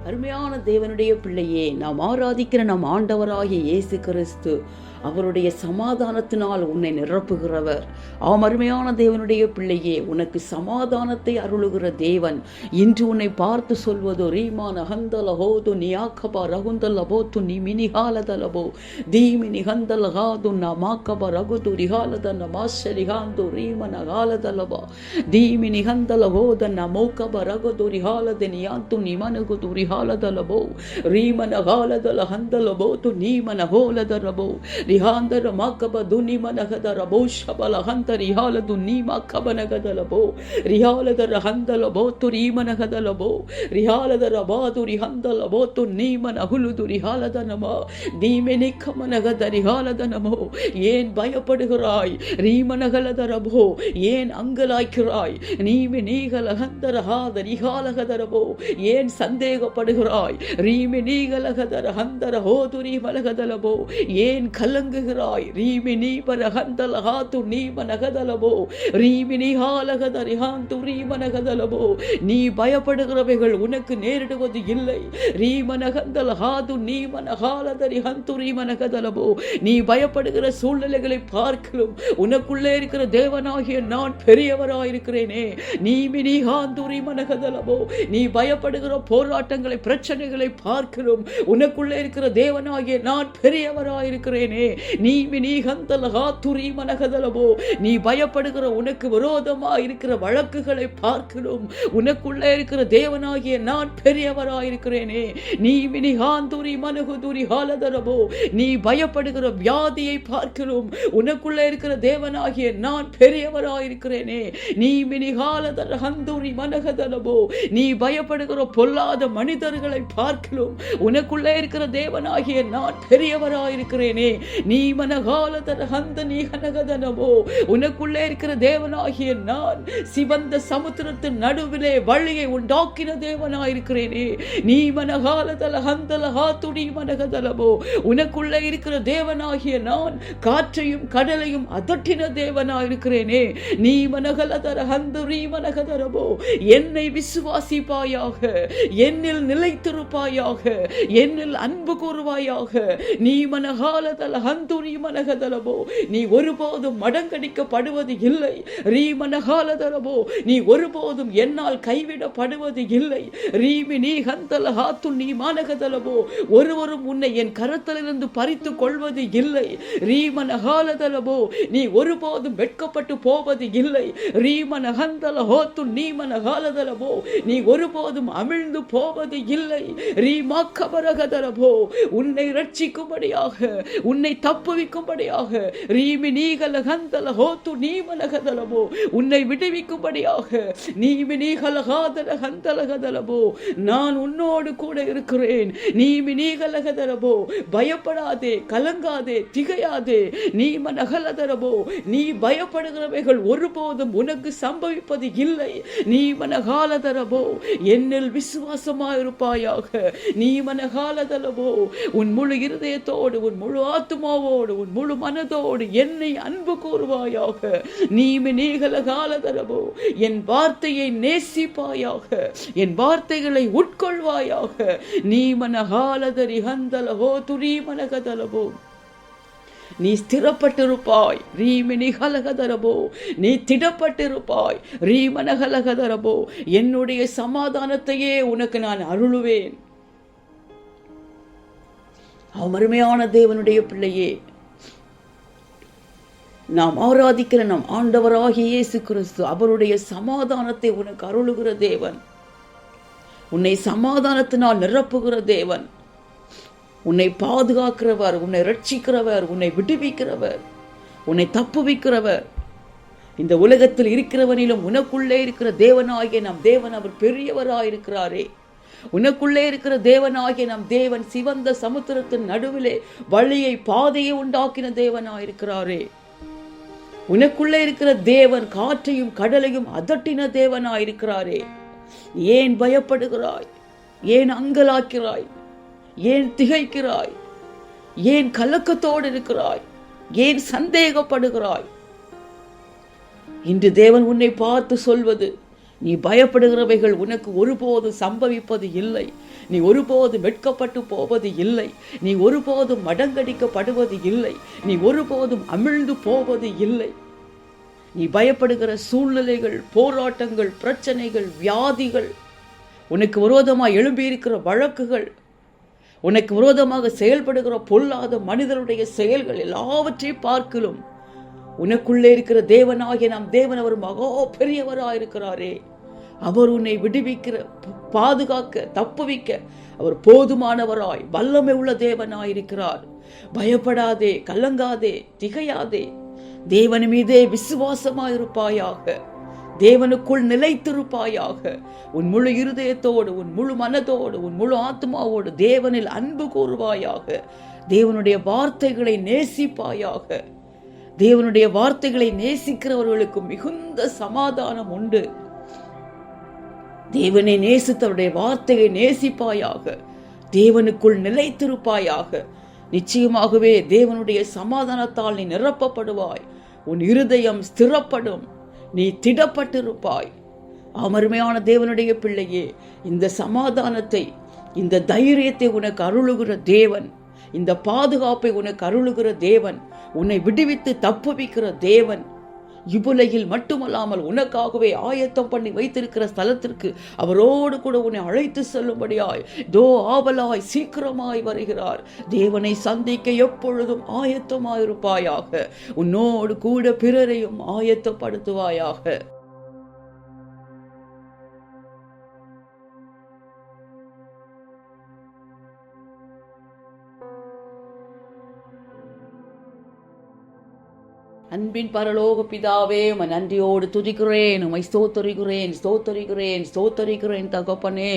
அருமையான தேவனுடைய பிள்ளையே, நாம் ஆராதிக்கிற நம் ஆண்டவராகிய இயேசு கிறிஸ்து அவருடைய சமாதானத்தினால் உன்னை நிரப்புகிறவர். அருமையான தேவனுடைய பிள்ளையே, உனக்கு சமாதானத்தை அருளுகிற தேவன் இன்று உன்னை பார்த்து சொல்வது, ரீமான ஹந்தல ஹோது நியாக்கபா ரகுந்தல போத்து நீ மினிகாலதலபோ தீமினி ஹந்தல ஹாது நமாக்கபா ரகுது ரிகாலதன மாஷரிகாந்து ரீமன காலதலபா தீமினி ஹந்தல ஹோத நமோக்கபா ரகுது ரிகாலத நியாந்து நிமனகுது ரிகாலதலபோ ரீமன காலதல ஹந்தலபோ து நீமன ஹோலதரபோ ரிஹாந்தர மாக்கப துனிமனகதர போஷபல ஹந்த ரிஹாலது நீமாக்கபனகதலபோ ரிஹாலதர ஹந்தலபோ து ரீமனகதலபோ ரிஹாலதர பாது ரிஹந்தலபோ து நீமனகுலுது ரிஹாலதனமா தீமெனிக்கமனகத ரிஹாலதனமோ. ஏன் பயப்படுகிறாய்? ரீமனகலதரபோ ஏன் அங்கலாய்க்கிறாய்? நீமி நீகலகந்தரஹாத ரிஹாலகதரபோ ஏன் சந்தேகப்படுகிறாய்? ரீமி நீகலகதர ஹந்தர ஹோது ரீமலகதலபோ ஏன் கலங்குகிறாய்? ரீமி நீபரஹந்தலஹாது நீமனகதலபோ ரீமி நீஹாலகதரிஹாந்து ரீமனகதலபோ. நீ பயப்படுகிறவைகள் உனக்கு நேரிடுவது இல்லை. ரீமனகந்தலஹாது நீமனகாலதரிஹந்து ரீமனகதலபோ. நீ பயப்படுகிற சூழ்நிலைகளை பார்க்கலும் உனக்குள்ளே இருக்கிற தேவனாகிய நான் பெரியவராயிருக்கிறேனே. நீமி நீஹாந்து ரீமனகதலபோ. நீ பயப்படுகிற போராட்டங்களை பிரச்சனைகளை பார்க்கலும் உனக்குள்ளே இருக்கிற தேவனாகிய நான் பெரியவராயிருக்கிறேனே. நீமி நீஹந்தலஹாது ரீமனகதலபோ. நீ பயப்படுகிற உனக்கு விரோதமாக இருக்கிற வழக்குகளை பார்க்கலும் உனக்குள்ளே இருக்கிற தேவனாகிய நான் பெரியவராயிருக்கிறேனே. நீமி நீஹாந்துரி மனகுதுரி ஹாலதரபோ. நீ பயப்படுகிற வியாதியை பார்க்கலும் உனக்குள்ளே இருக்கிற தேவனாகிய நான் பெரியவராயிருக்கிறேனே. நீமி நீஹாலதர ஹந்துரி மனகதலபோ. நீ பயப்படுகிற பொல்லாத மனிதர்களை பார்க்கலும் உனக்குள்ளே இருக்கிற தேவனாகிய நான் பெரியவராயிருக்கிறேனே. நீ மனகாலதர ஹந்த நீகனகதனமோ. உனக்குள்ளே இருக்கிற தேவனாகிய நான் சிவந்த சமுத்திரத்தின் நடுவிலே வழியை உண்டாக்கின தேவனாயிருக்கிறேனே. நீ மனகாலதல ஹந்தல ஹாத்துடி மனகதலமோ. உனக்குள்ளே இருக்கிற தேவனாகிய நான் காற்றையும் கடலையும் அதட்டின தேவனாயிருக்கிறேனே. நீ மனகலதர ஹந்துரி மனகதரமோ. என்னை விசுவாசிப்பாயாக, என்னில் நிலைத்திருப்பாயாக, என்னில் அன்பு கூறுவாயாக. நீ மனகாலதல ஹந்துரி மனகதலமோ. நீ ஒருபோதும் மடங்கடிக்கப்படுவது இல்லை. ரீமனகாலதரமோ. நீ ஒருபோதும் என்னால் கைவிடப்படுவது இல்லை. ரீமி நீ ஹந்தல ஹாத்து நீ மானகதலமோ. ஒருவரும் உன்னை என் கரத்திலிருந்து பறித்து கொள்வது இல்லை. ரீமனகாலதலமோ. நீ ஒருபோதும் வெட்கப்பட்டு போவது இல்லை. ரீமனஹந்தல ஹோத்து நீமனகாலதலமோ. நீ ஒருபோதும் அமிழ்ந்து போவது இல்லை. ரீமாக்கபரகதலமோ. உன்னை ரட்சிக்கும்படியாக, உன்னை தப்புவிக்கும்படியாக, ரீமி நீகல ஹந்தல ஹோத்து நீமனகதலமோ. உன்னை விடுவிக்கும்படியாக, நீமி நீகலகாதல ஹந்தலகதலமோ. நான் உன்னோடு கூட இருக்கிறேன். நீமி நீகலகதலமோ. பயப்படாதே, கலங்காதே, திகையாதே. நீமனகலதரமோ. நீ பயப்படுகிறவைகள் ஒருபோதும் உனக்கு சம்பவிப்பது இல்லை. நீமனகாலதரமோ. என்னில் விசுவாசமாயிருப்பாயாக. நீமனகாலதலமோ. உன் முழு இருதயத்தோடு, உன் முழு ஆத்துமாவோடு, உன் முழு மனதோடு என்னை அன்பு கூறுவாயாக. நீமி நீகலகாலதரமோ. என் வார்த்தையை நேசிப்பாயாக, என் வார்த்தைகளை உட்கொள்வாயாக. நீமனகாலதரி ஹந்தலஹோ துரீமனகதலபோ. நீ ஸ்திரப்பட்டிருப்பாய். ரீமினிகலகதரபோ. நீ திடப்பட்டிருப்பாய். ரீமனகலகதரபோ. என்னுடைய சமாதானத்தையே உனக்கு நான் அருளுவேன். அருமையான தேவனுடைய பிள்ளையே, நாம் ஆராதிக்கிற நம் ஆண்டவராகிய இயேசு கிறிஸ்து அவருடைய சமாதானத்தை உனக்கு அருளுகிற தேவன். உன்னை சமாதானத்தினால் நிரப்புகிற தேவன். உன்னை பாதுகாக்கிறவர், உன்னை ரட்சிக்கிறவர், உன்னை விடுவிக்கிறவர், உன்னை தப்புவிக்கிறவர். இந்த உலகத்தில் இருக்கிறவனிலும் உனக்குள்ளே இருக்கிற தேவனாகிய நம் தேவன் அவர் பெரியவராயிருக்கிறாரே. உனக்குள்ளே இருக்கிற தேவனாகிய நம் தேவன் சிவந்த சமுத்திரத்தின் நடுவிலே வழியை, பாதையை உண்டாக்கின தேவனாயிருக்கிறாரே. உனக்குள்ளே இருக்கிற தேவன் காற்றையும் கடலையும் அதட்டின தேவனாயிருக்கிறாரே. ஏன் பயப்படுகிறாய்? ஏன் அங்கலாக்கிறாய்? ஏன் திகைக்கிறாய்? ஏன் கலக்கத்தோடு இருக்கிறாய்? ஏன் சந்தேகப்படுகிறாய்? இன்று தேவன் உன்னை பார்த்து சொல்வது, நீ பயப்படுகிறவைகள் உனக்கு ஒருபோது சம்பவிப்பது இல்லை. நீ ஒருபோது வெட்கப்பட்டு போவது இல்லை. நீ ஒருபோதும் மடங்கடிக்கப்படுவது இல்லை. நீ ஒருபோதும் அமிழ்ந்து போவது இல்லை. நீ பயப்படுகிற சூழ்நிலைகள், போராட்டங்கள், பிரச்சனைகள், வியாதிகள், உனக்கு விரோதமாக எழும்பியிருக்கிற வழக்குகள், உனக்கு விரோதமாக செயல்படுகிற பொல்லாத மனிதருடைய செயல்கள் எல்லாவற்றையும் பார்க்கலும் உனக்குள்ளே இருக்கிற தேவனாகிய நாம் தேவன் அவர் மகா பெரியவராயிருக்கிறாரே. அவர் உன்னை விடுவிக்கிற, பாதுகாக்க, தப்புவிக்க அவர் போதுமானவராய் வல்லமை உள்ள தேவனாயிருக்கிறார். பயப்படாதே, கலங்காதே, திகையாதே. தேவன் மீதே விசுவாசமாயிருப்பாயாக. தேவனுக்குள் நிலைத்திருப்பாயாக. உன் முழு இருதயத்தோடு, உன் முழு மனதோடு, உன் முழு ஆத்மாவோடு தேவனில் அன்பு கூறுவாயாக. தேவனுடைய வார்த்தைகளை நேசிப்பாயாக. தேவனுடைய வார்த்தைகளை நேசிக்கிறவர்களுக்கு மிகுந்த சமாதானம் உண்டு. தேவனை நேசித்தவருடைய வார்த்தையை நேசிப்பாயாக. தேவனுக்குள் நிலைத்திருப்பாயாக. நிச்சயமாகவே தேவனுடைய சமாதானத்தால் நீ நிரப்பப்படுவாய். உன் இருதயம் ஸ்திரப்படும். நீ திடப்பட்டிருப்பாய். அருமையான தேவனுடைய பிள்ளையே, இந்த சமாதானத்தை, இந்த தைரியத்தை உனக்கு அருளுகிற தேவன், இந்த பாதுகாப்பை உனக்கு அருளுகிற தேவன், உன்னை விடுவித்து தப்புவிக்கிற தேவன், இவ்வுலகில் மட்டுமல்லாமல் உனக்காகவே ஆயத்தம் பண்ணி வைத்திருக்கிற ஸ்தலத்திற்கு அவரோடு கூட உன்னை அழைத்து செல்லும்படியாய் ஆவலாய் சீக்கிரமாய் வருகிறார். தேவனை சந்திக்க எப்பொழுதும் ஆயத்தமாயிருப்பாயாக. உன்னோடு கூட பிறரையும் ஆயத்தப்படுத்துவாயாக. அன்பின் பரலோக பிதாவே, உம்மை நன்றியோடு துதிக்கிறேன், உம்மை ஸ்தோத்தரிக்கிறேன் தகப்பனே.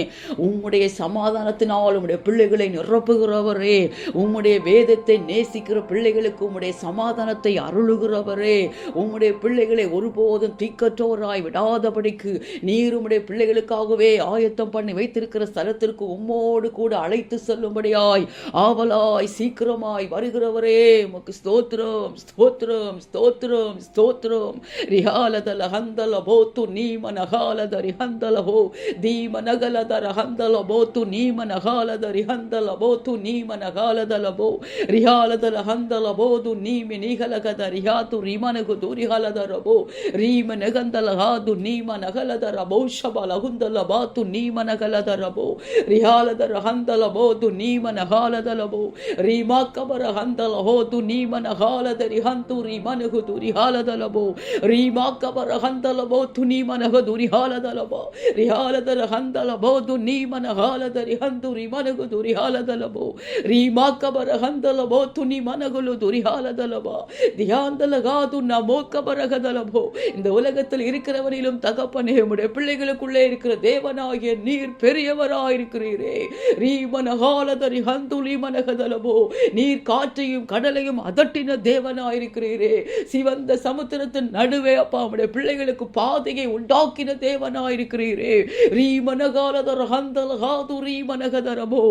உம்முடைய சமாதானத்தினால் உம்முடைய பிள்ளைகளை நிரப்புகிறவரே, உம்முடைய வேதத்தை நேசிக்கிற பிள்ளைகளுக்கு உம்முடைய சமாதானத்தை அருளுகிறவரே, உம்முடைய பிள்ளைகளை ஒருபோதும் தீக்கற்றோராய் விடாதபடிக்கு நீர் உம்முடைய பிள்ளைகளுக்காகவே ஆயத்தம் பண்ணி வைத்திருக்கிற ஸ்தலத்திற்கு உம்மோடு கூட அழைத்து செல்லும்படியாய் ஆவலாய் சீக்கிரமாய் வருகிறவரே, உமக்கு ஸ்தோத்திரம் ஸ்தோத்திரம் ஸ்தோத்திரம் ஸ்தோத்திரம். ரிஹாலதல ஹந்தல போத்து நீம நகாலத ரிஹந்தல ஹோ தீம நகலத ரஹந்தல போத்து நீம நகாலத ரிஹந்தல போத்து நீம நகாலதல போ ரிஹாலதல ஹந்தல போது நீமி நிகலகத ரிஹாத்து ரிமனகு துரிஹலத ரபோ ரீம நகந்தல ஹாது நீம நகலத ரபோ ஷபல ஹுந்தல பாத்து நீம நகலத ரபோ ரிஹாலத ரஹந்தல போது நீம நகாலதல போ ரீமா கபர ஹந்தல ஹோது நீம நகாலத ரிஹந்து ரிமனகு துரிஹாலதலபோ ரீமா கபர ஹந்தலபோ துனிமனக துரிஹாலதலபோ ரிஹாலதர ஹந்தலபோ துனிமனகாலத ரிஹந்து ரிமனகு துரிஹாலதலபோ ரீமா கபர ஹந்தலபோ துனிமனகுலு துரிஹாலதலபோ தியாந்தலகாது நமோ கபரகதலபோ. இந்த உலகத்தில் இருக்கிறவரிலும் தகப்பனே, உம்முடைய பிள்ளைகளுக்குள்ளே இருக்கிற தேவனாகிய நீர் பெரியவராயிருக்கிறீரே. ரீமனகாலத ரிஹந்து ரிமனகதலபோ, நீர் காற்றையும் கடலையும் அதட்டின தேவனாயிருக்கிறீரே. சிவந்த சமுத்திரத்தின் நடுவே அப்பா உம்முடைய பிள்ளைகளுக்கு பாதையை உண்டாக்கின தேவனாயிருக்கிறீரே. ரீமனகாலதர ஹந்தலகாது ரீமனகதரபோ,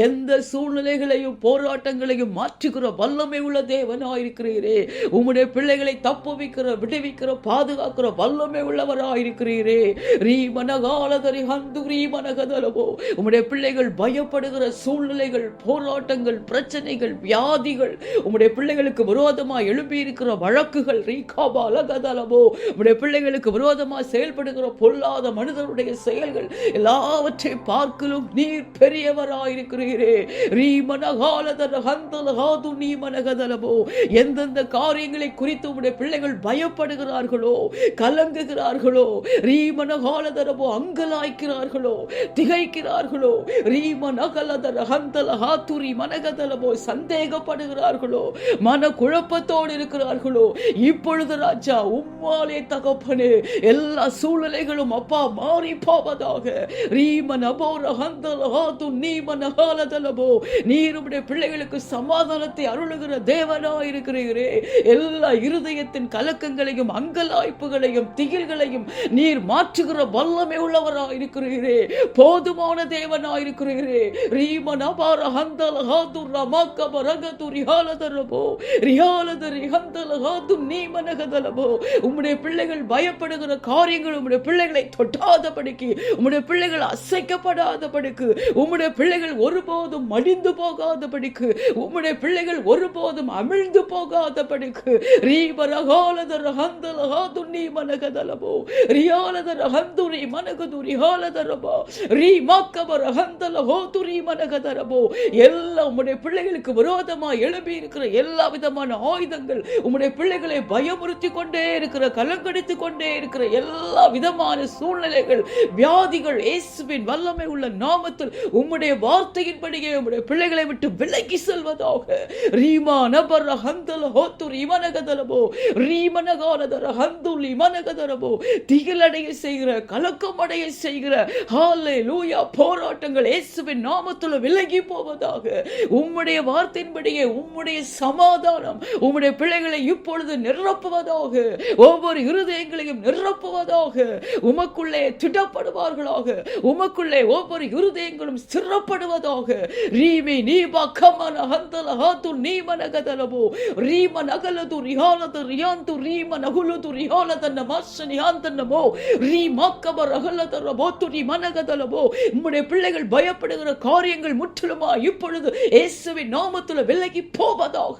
எந்த சூழ்நிலைகளையும் போராட்டங்களையும் மாற்றுகிற வல்லமை உள்ள தேவனாயிருக்கிறீரே. உம்முடைய பிள்ளைகளை தப்புவிக்கிற, விடுவிக்கிற, பாதுகாக்கிற வல்லமை உள்ளவராயிருக்கிறீரே. ரீமனகாலதரி ஹந்து ரீமனகதரபோ, உம்முடைய பிள்ளைகள் பயப்படுகிற சூழ்நிலைகள், போராட்டங்கள், பிரச்சனைகள், வியாதிகள், உம்முடைய பிள்ளைகளுக்கு விரோதமாக எழும்பியிருக்கிற வழக்குகள், உடைய பிள்ளைகளுக்கு விரோதமாக செயல்படுகிற பொல்லாத மனிதருடைய செயல்கள் எல்லாவற்றை பார்க்கலும் நீர் பெரியவராயிருக்கிறீரே. எந்தெந்த காரியங்களை குறித்து உடைய பிள்ளைகள் பயப்படுகிறார்களோ, கலங்குகிறார்களோ, அங்கலாய்க்கிறார்களோ, திகைக்கிறார்களோ, சந்தேகப்படுகிறார்களோ, மன குழப்பத்தோடு இருக்கிறார்களோ, இப்பொழுது ராஜா உம்மாலே தகப்பனே எல்லா சூழ்நிலைகளும் அப்பா மாறி போவதாக. நீருடைய பிள்ளைகளுக்கு சமாதானத்தை அருளுகிற தேவனாயிருக்கிறீரே. எல்லா இருதயத்தின் கலக்கங்களையும் அங்கலாய்ப்புகளையும் திகில்களையும் நீர் மாற்றுகிற வல்லமை உள்ளவராயிருக்கிறீரே. போதுமான தேவனாயிருக்கிறீரே. ரீமனபார ஹந்தல ஹாது ரமகப ரகது ரிஹாலதரபோ ரிஹாலத ரிஹந்தல ஹாது நீ மனகதலபோ. உம்முடைய பிள்ளைகள் பயப்படுகிற காரியங்கள் உம்முடைய பிள்ளைகளை தொட்டாதபடிக்கு, உம்முடைய பிள்ளைகள் அசைக்கப்படாதபடிக்கு, உம்முடைய பிள்ளைகள் ஒருபோதும் மடிந்து போகாதபடிக்கு, உம்முடைய பிள்ளைகள் ஒருபோதும் அமிழ்ந்து போகாதபடிக்கு, ரீபரகாலதர ஹந்தலஹாது நீ மனகதலபோ, ரியாலதர ஹந்துரி மனகதுரி ஹாலதரபோ, ரீமாக்கபர ஹந்தலஹோது ரீ மனகதரபோ. எல்லா உம்முடைய பிள்ளைகளுக்கு விரோதமாக எழுப்பி இருக்கிற எல்லா விதமான ஆயுதங்கள், உம்முடைய பிள்ளைகளை பயமுறுத்தி கொண்டே இருக்கிற, கலங்கடித்துக் கொண்டே இருக்கிற எல்லா விதமான சூழ்நிலைகள், வியாதிகள் இயேசுவின் வல்லமை உள்ள நாமத்தில் உம்முடைய வார்த்தையின்படியே உம்முடைய பிள்ளைகளை விட்டு விலகி செல்வதாக. ரீமா நபர ஹந்தல ஹோத்து ரிமனகதலபோ, ரீமனகாலதர ஹந்துலி மனகதரபோ. திகிலடைய செய்கிற, கலக்கமடைய செய்கிற ஹல்லேலூயா போராட்டங்கள் இயேசுவின் நாமத்தில் விலகி போவதாக. உம்முடைய வார்த்தையின்படியே உம்முடைய சமாதானம் உம்முடைய பிள்ளைகளை இப்பொழுது நிரப்புவதாக. ஒவ்வொரு இருதயங்களையும் நிரப்புவதாக. உமக்குள்ளே திடப்படுவார்களாக. உமக்குள்ளே ஒவ்வொரு இருதயங்களும் ஸ்திரப்படுவதாக. ரீமி நீபா கமன ஹந்தல ஹாது நீமனகதலபோ, ரீம நகலது ரிஹாலது ரியாந்து ரீம நகுலுது ரிஹாலதன்ன மாஷனி ஹாந்தன்னமோ, ரீமாக்கப ரகலதர போத்துரி மனகதலபோ. உம்முடைய பிள்ளைகள் பயப்படுகிற காரியங்கள் முற்றிலுமா இப்பொழுது இயேசுவின் நாமத்தில் விலகி போவதாக.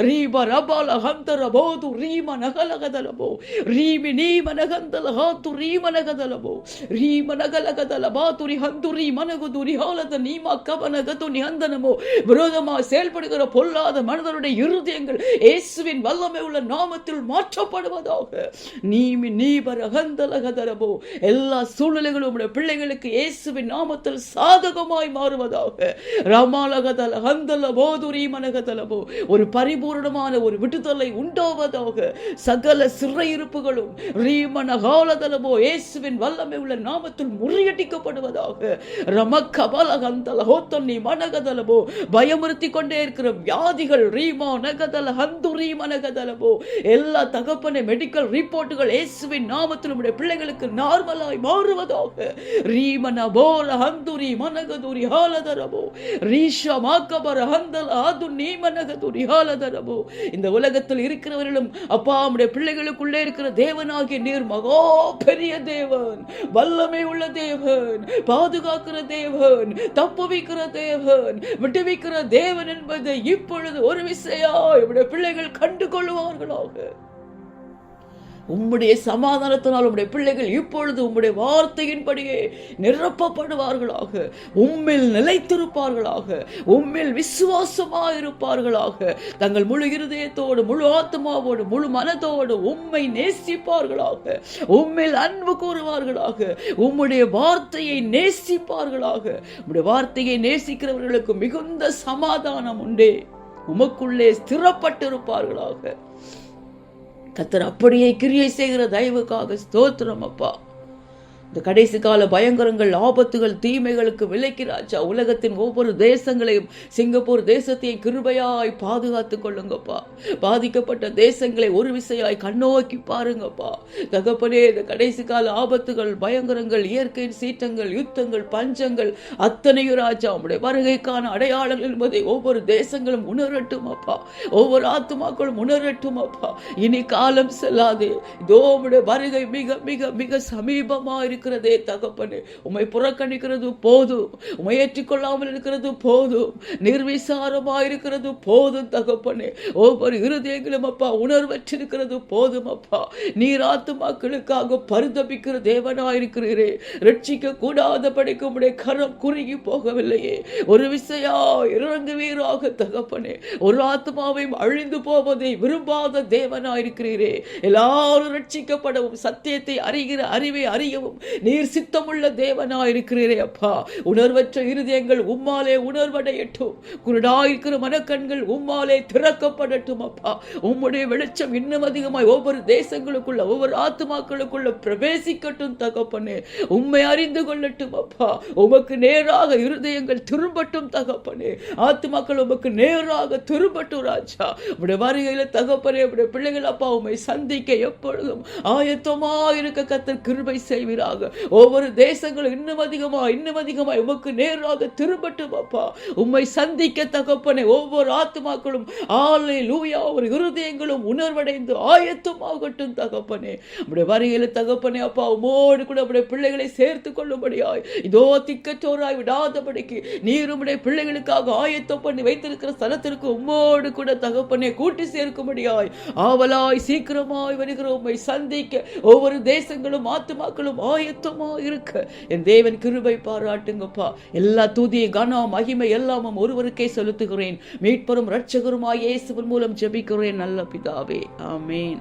ரீப ரபல ஹந்தர போது ரீம நகலகதலபோ, ரீமி நீம நகந்தல ஹாது ரீம நகதலபோ, ரீம நகலகதல பாதுரி ஹந்துரி மனகுதுரி ஹாலத நீமா கபனகது நிஹந்தனமோ. விரோதமாக செயல்படுகிற பொல்லாத மனிதருடைய இருதயங்கள் இயேசுவின் வல்லமை உள்ள நாமத்தில் மாற்றப்படுவதாக. நீமி நீபர ஹந்தலகதலபோ. எல்லா சூழ்நிலைகளும் உம்முடைய பிள்ளைகளுக்கு இயேசுவின் நாமத்தில் சாதகமாய் மாறுவதாக. ரமாலகதல ஹந்தல போதுரி மனகதலபோ. ஒரு பரிபூர்ணமான ஒரு விடுதலை உண்டாவதாக. சகல சிறையிருப்புகளும் ரீமனகாலதலபோ இயேசுவின் வல்லமை உள்ள நாமத்தில் முறியடிக்கப்படுவதாக. ரமக்கபலகந்தல ஹோத்தன்னி மனகதலபோ. பயமுறுத்தி கொண்டே இருக்கிற வியாதிகள் ரீமா நகதல ஹந்துரி மனகதலபோ. எல்லா தகப்பனை மெடிக்கல் ரிப்போர்ட்டுகள் இயேசுவின் நாமத்தில் உம்முடைய பிள்ளைகளுக்கு நார்மலாய் மாறுவதாக. ரீமன போல ஹந்துரி மனகதுரி ஹாலதரபோ, ரீஷா மாக்கபர ஹந்தல ஆது நீமனகதுரி ஹாலதரபோ. இந்த உலகத்தில் இருக்கிறவர்களும் அப்பா உம்முடைய பிள்ளைகளுக்குள்ளே இருக்கிற தேவனாகிய நீர் மகா பெரிய தேவன், வல்லமை உள்ள தேவன், பாதுகாக்கிற தேவன், தப்புவிக்கிற தேவன், விட்டுவிக்கிற தேவன் என்பதை இப்பொழுது ஒரு விசையாய் உம்முடைய பிள்ளைகள் கண்டு கொள்வார்களாக. உம்முடைய சமாதானத்தினால் உம்முடைய பிள்ளைகள் இப்பொழுது உம்முடைய வார்த்தையின்படியே நிரப்பப்படுவார்களாக. உம்மில் நிலைத்திருப்பார்களாக. உம்மில் விசுவாசமாயிருப்பார்களாக. தங்கள் முழு இருதயத்தோடு, முழு ஆத்மாவோடு, முழு மனதோடு உம்மை நேசிப்பார்களாக. உம்மில் அன்பு கூறுவார்களாக. உம்முடைய வார்த்தையை நேசிப்பார்களாக. உம்முடைய வார்த்தையை நேசிக்கிறவர்களுக்கு மிகுந்த சமாதானம் உண்டே. உமக்குள்ளே ஸ்திரப்பட்டிருப்பார்களாக. கர்த்தர் அப்படியே கிரியை செய்கிற தயவுக்காக ஸ்தோத்திரம் அப்பா. இந்த கடைசி கால பயங்கரங்கள், ஆபத்துகள், தீமைகளுக்கு விலக்கி ராஜா உலகத்தின் ஒவ்வொரு தேசங்களையும், சிங்கப்பூர் தேசத்தையும் கிருபையாய் பாதுகாத்துக் கொள்ளுங்கப்பா. பாதிக்கப்பட்ட தேசங்களை ஒரு விசையாய் கண்ணோக்கி பாருங்கப்பா. தகப்பனே, இந்த கடைசி கால ஆபத்துகள், பயங்கரங்கள், இயற்கையின் சீற்றங்கள், யுத்தங்கள், பஞ்சங்கள் அத்தனையும் ராஜா உம்முடைய வருகைக்கான அடையாளங்கள் என்பதை ஒவ்வொரு தேசங்களும் உணரட்டும் அப்பா. ஒவ்வொரு ஆத்துமாக்களும் உணரட்டும் அப்பா. இனி காலம் செல்லாதே. இதோ உம்முடைய வருகை மிக மிக மிக சமீபமா இருக்கிறதே தகப்பனே. உம்மை புறக்கணிக்கிறது போதும். உம்மை ஏற்றுக்கொள்ளாமல் இருக்கிறது போதும். நிர்விசாரமா இருக்கிறது போதும் தகப்பனே. ஒவ்வொரு இருதயங்களும் அப்பா உணர்வற்றிருக்கிறது போதும் அப்பா. நீர் ஆத்துமாக்களுக்காக பரிதபிக்கிற தேவனாயிருக்கிறீரே. ரட்சிக்க கூடாத படிக்க உம்முடைய கரம் குறுகி போகவில்லையே. ஒரு விசையா இறங்குவீராக தகப்பனே. ஒரு ஆத்மாவையும் அழிந்து போவதை விரும்பாத தேவனாயிருக்கிறீரே. எல்லாரும் ரட்சிக்கப்படவும், சத்தியத்தை அறிகிற அறிவை அறியவும் நீர் சித்தமுள்ள தேவனாயிருக்கிறீரே அப்பா. உணர்வற்ற இருதயங்கள் உம்மாலே உணர்வடையட்டும். குருடாயிருக்கிற மனக்கண்கள் உம்மாலே திறக்கப்படட்டும் அப்பா. உம்முடைய வெளிச்சம் இன்னும் அதிகமாய் ஒவ்வொரு தேசங்களுக்குள்ள, ஒவ்வொரு ஆத்துமாக்களுக்குள்ள பிரவேசிக்கட்டும் தகப்பனே. உம்மை அறிந்து கொள்ளட்டும் அப்பா. உமக்கு நேராக இருதயங்கள் திரும்பட்டும் தகப்பனே. ஆத்துமாக்கள் உமக்கு நேராக திரும்பட்டும் ராஜா. உடைய வருகையில தகப்பனே, உடைய பிள்ளைகள் அப்பா உம்மை சந்திக்க எப்பொழுதும் ஆயத்தமா இருக்க கர்த்தர் கிருபை செய்வீராக. வருவதாக. ஒவ்வொரு தேசங்களும் இன்னும் அதிகமாய் உமக்கு நேராக திரும்பட்டும் அப்பா. உம்மை சந்திக்க தகப்பனே ஒவ்வொரு ஆத்துமாக்களும் ஹல்லேலூயா ஒரு இருதயங்களும் உணர்வடைந்து ஆயத்தமாகட்டும் தகப்பனே. உம்முடைய வருகையில தகப்பனே அப்பா உம்மோடு கூட உம்முடைய பிள்ளைகளை சேர்த்து கொள்ளும்படியாய் இதோ திக்கற்றோராய் விடாதபடிக்கு நீர் உம்முடைய பிள்ளைகளுக்காக ஆயத்தம் பண்ணி வைத்திருக்கிற ஸ்தலத்திற்கு உம்மோடு கூட தகப்பனே கூட்டி சேர்க்கும்படியாய் ஆவலாய் சீக்கிரமாய் வருகிற உம்மை சந்திக்க ஒவ்வொரு தேசங்களும் ஆத்துமாக்களும் ஆயத்தமாய் இருக்க என் தேவன் கிருபை பாராட்டுங்கப்பா. எல்லா துதி கனம் மகிமை எல்லாமும் ஒருவருக்கே செலுத்துகிறேன். மீட்பரும் இரட்சகருமாய் இயேசுவின் மூலம் ஜெபிக்கிறேன் நல்ல பிதாவே, ஆமென்.